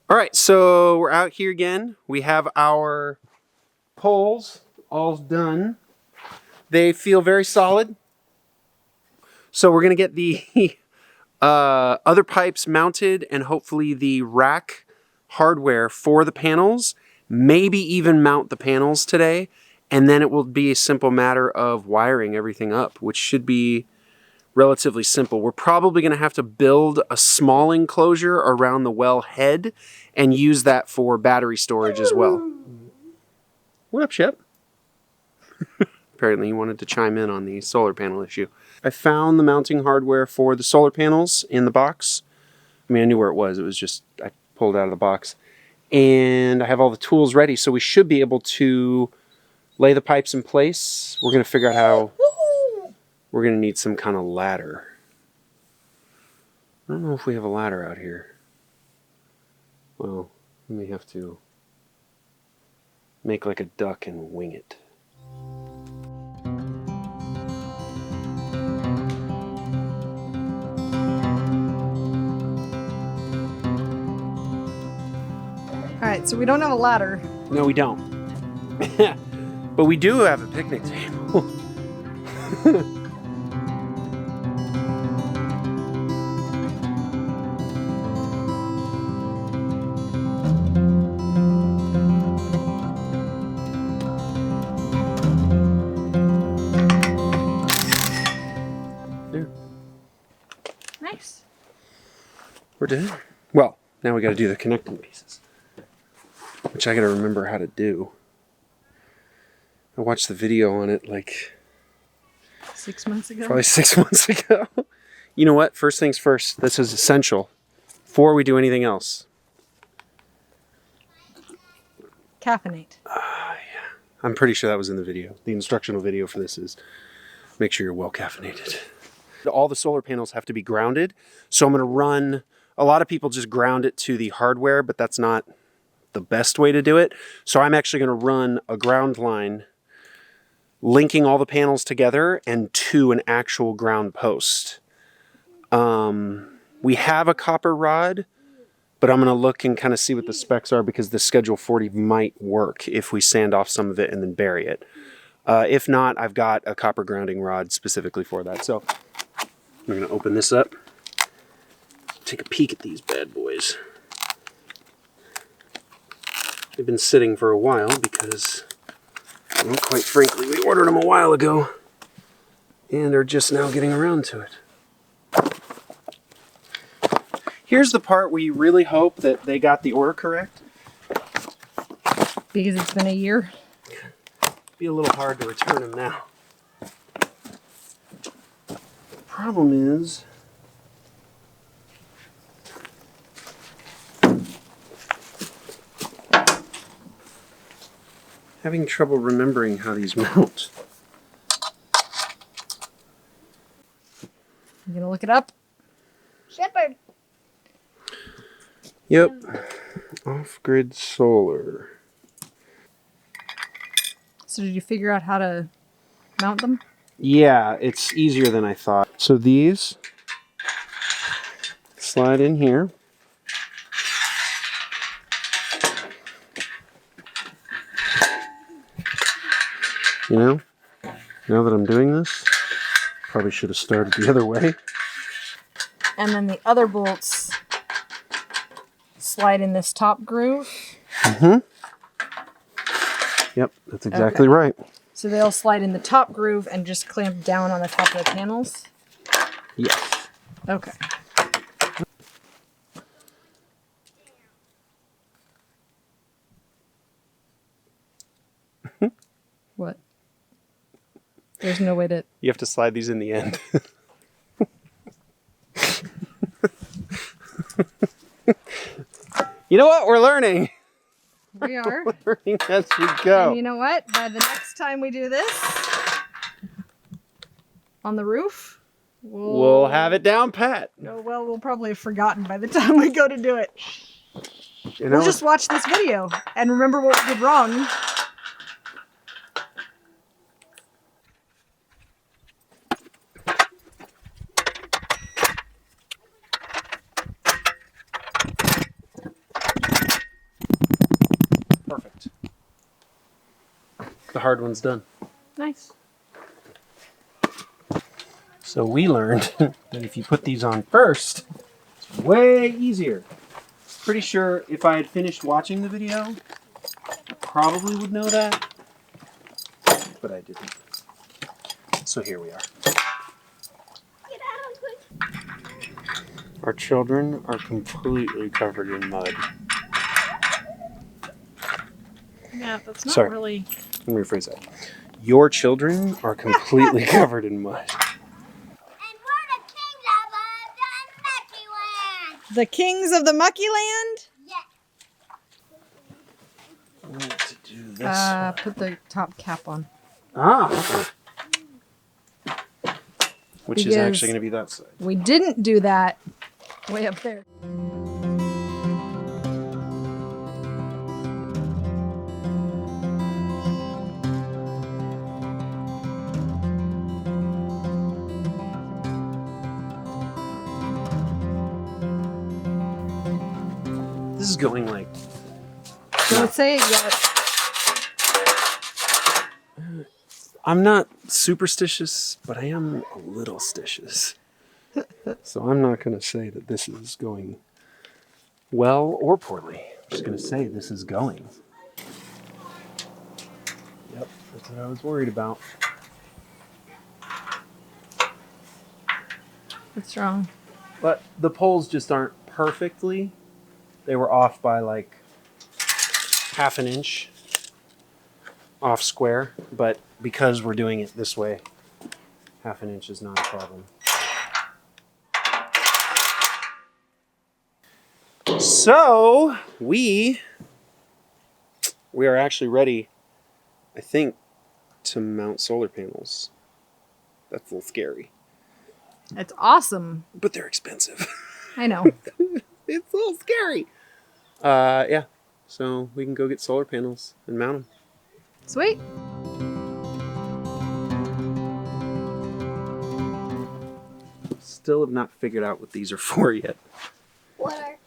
All right, so we're out here again. We have our poles all done. They feel very solid. So we're gonna get the other pipes mounted and hopefully the rack hardware for the panels, maybe even mount the panels today. And then it will be a simple matter of wiring everything up, which should be relatively simple. We're probably going to have to build a small enclosure around the well head and use that for battery storage as well. What up, Shep? Apparently you wanted to chime in on the solar panel issue. I found the mounting hardware for the solar panels in the box. I mean, I knew where it was. It was just, I pulled it out of the box. And I have all the tools ready, so we should be able to lay the pipes in place. We're going to figure out how we're going to need some kind of ladder. I don't know if we have a ladder out here. Well, we may have to make like a duck and wing it. Alright, so we don't have a ladder. No, we don't. But we do have a picnic table. There. Nice. We're done. Well, now we got to do the connecting pieces, which I got to remember how to do. I watched the video on it like 6 months ago. probably 6 months ago. You know what? First things first. This is essential before we do anything else. Caffeinate. I'm pretty sure that was in the video. The instructional video for this is make sure you're well caffeinated. All the solar panels have to be grounded. So I'm going to run, a lot of people just ground it to the hardware, but that's not the best way to do it. So I'm actually going to run a ground line linking all the panels together and to an actual ground post. We have a copper rod, but I'm going to look and kind of see what the specs are because the Schedule 40 might work if we sand off some of it and then bury it. If not, I've got a copper grounding rod specifically for that. So I'm going to open this up, take a peek at these bad boys. They've been sitting for a while because, well, quite frankly, we ordered them a while ago and are just now getting around to it. Here's the part where you really hope that they got the order correct. Because it's been a year. Be a little hard to return them now. The problem is, having trouble remembering how these mount. You gonna look it up? Shepherd. Yep. Off-grid solar. So did you figure out how to mount them? Yeah, it's easier than I thought. So these slide in here. You know, now that I'm doing this, probably should have started the other way. And then the other bolts slide in this top groove. Mm-hmm. Yep, that's exactly right. So they'll slide in the top groove and just clamp down on the top of the panels? Yes. Okay. What? There's no way to... You have to slide these in the end. You know what? We're learning. We are. We're learning as we go. And you know what? By the next time we do this on the roof, We'll have it down pat. Oh, well, we'll probably have forgotten by the time we go to do it. You know, We'll just watch this video and remember what we did wrong. perfect. The hard one's done. Nice. So we learned that if you put these on first, it's way easier. Pretty sure if I had finished watching the video, I probably would know that, but I didn't. So here we are. Our children are completely covered in mud. Yeah, that's not Sorry. really. Let me rephrase that. Your children are completely covered in mud. The kings of the Mucky Land? I need to do this. Put the top cap on. Which is Because actually going to be that side. we didn't do that way up there. This is going like... Don't say it yet. I'm not superstitious, but I am a little stitious. So I'm not going to say that this is going well or poorly. I'm just going to say this is going. Yep, that's what I was worried about. What's wrong? But the poles just aren't perfectly. They were off by like half an inch off square, but because we're doing it this way, half an inch is not a problem. So we are actually ready, I think, to mount solar panels. That's a little scary, It's awesome. but they're expensive. I know. It's a little scary. Yeah. So we can go get solar panels and mount them. Sweet. Still have not figured out what these are for yet. What are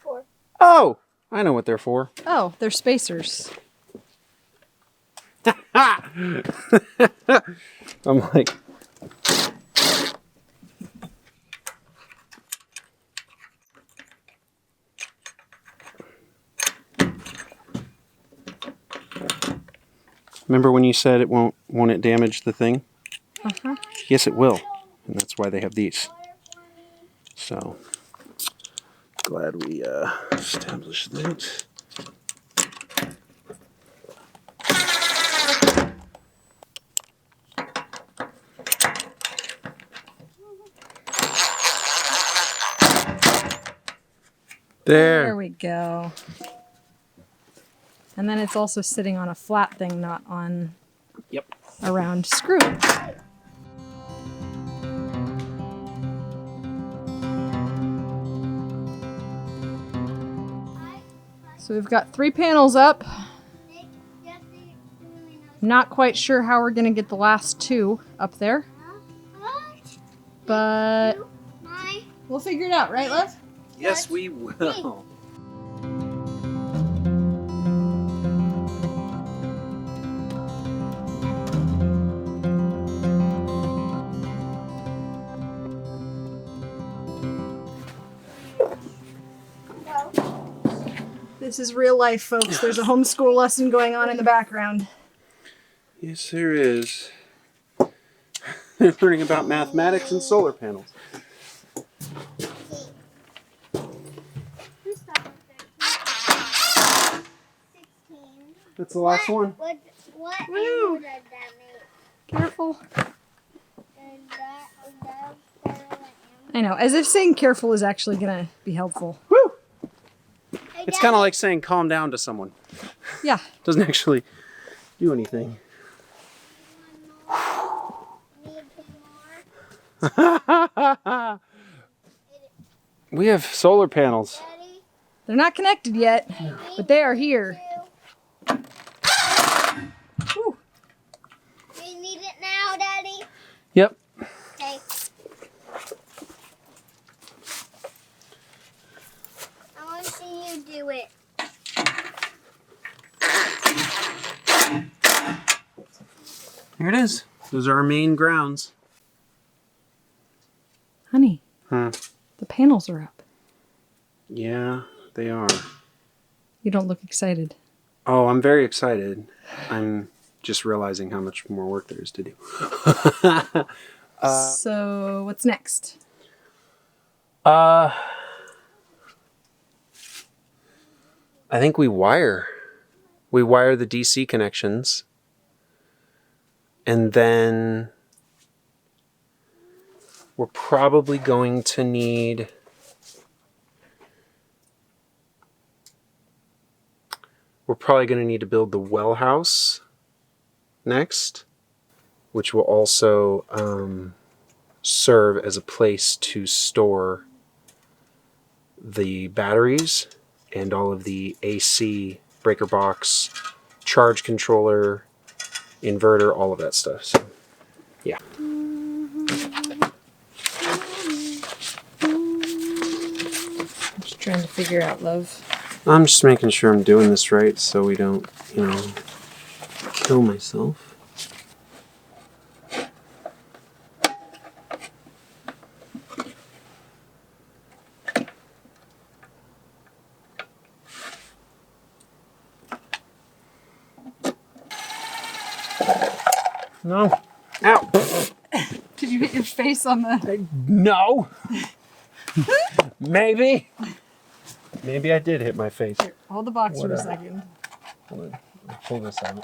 for? Oh, I know what they're for. Oh, they're spacers. I'm like, remember when you said it won't it damage the thing? Uh-huh. Yes, it will, and that's why they have these. So glad we established that. There we go. And then it's also sitting on a flat thing, not on Yep. a round screw. So we've got 3 panels up. Not quite sure how we're gonna get the last 2 up there, but we'll figure it out, right, love? Yes, we will. This is real life, folks. There's a homeschool lesson going on in the background. Yes, there is. They're learning about mathematics and solar panels. That's the last one. What Woo. animal does that make? Careful. Is that part of the animal? I know, as if saying careful is actually gonna be helpful. Woo! Hey, It's kind of like saying calm down to someone. Yeah. Doesn't actually do anything. Need some more? We have solar panels. Daddy? They're not connected yet, but they are here. Whew. Do you need it now, Daddy? Yep. Okay. I want to see you do it. Here it is. Those are our main grounds. Honey, Hmm. the panels are up. Yeah, they are. You don't look excited. Oh, I'm very excited. I'm just realizing how much more work there is to do. So, what's next? I think we wire the DC connections, and then we're probably going to need to build the well house next, which will also serve as a place to store the batteries and all of the AC, breaker box, charge controller, inverter, all of that stuff. So, yeah. Just trying to figure out, love. I'm just making sure I'm doing this right so we don't, kill myself. No. Ow. Did you hit your face on the... No. Maybe. Maybe I did hit my face. Here, hold the box for a Whatever. second. Hold on. I'll pull this out.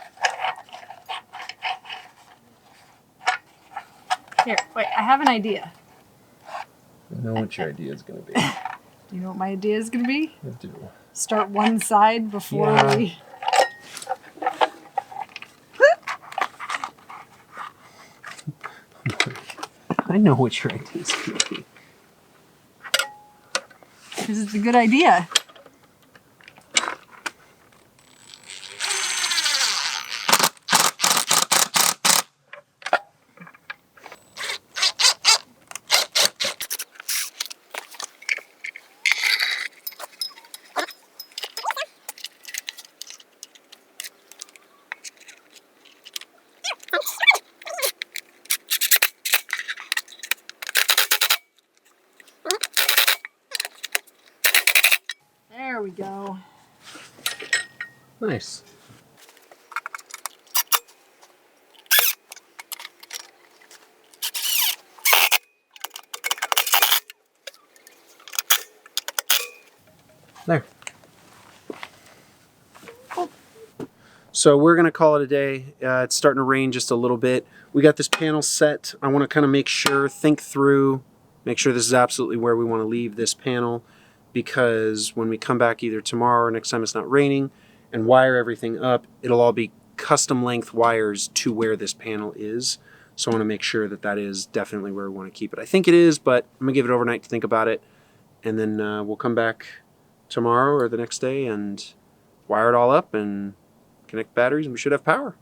Here, wait, I have an idea. I know what your idea is going to be. Do you know what my idea is going to be? I do. Start one side before Yeah. we... I know what your idea is going to be. Because it's a good idea. There we go. Nice. There. So we're going to call it a day. It's starting to rain just a little bit. We got this panel set. I want to kind of make sure, think through, make sure this is absolutely where we want to leave this panel, because when we come back either tomorrow or next time it's not raining and wire everything up, it'll all be custom length wires to where this panel is. So I want to make sure that that is definitely where we want to keep it. I think it is, but I'm going to give it overnight to think about it. And then we'll come back tomorrow or the next day and wire it all up and connect batteries, and we should have power.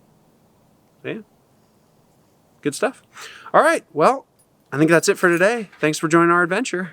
Yeah. Good stuff. All right. Well, I think that's it for today. Thanks for joining our adventure.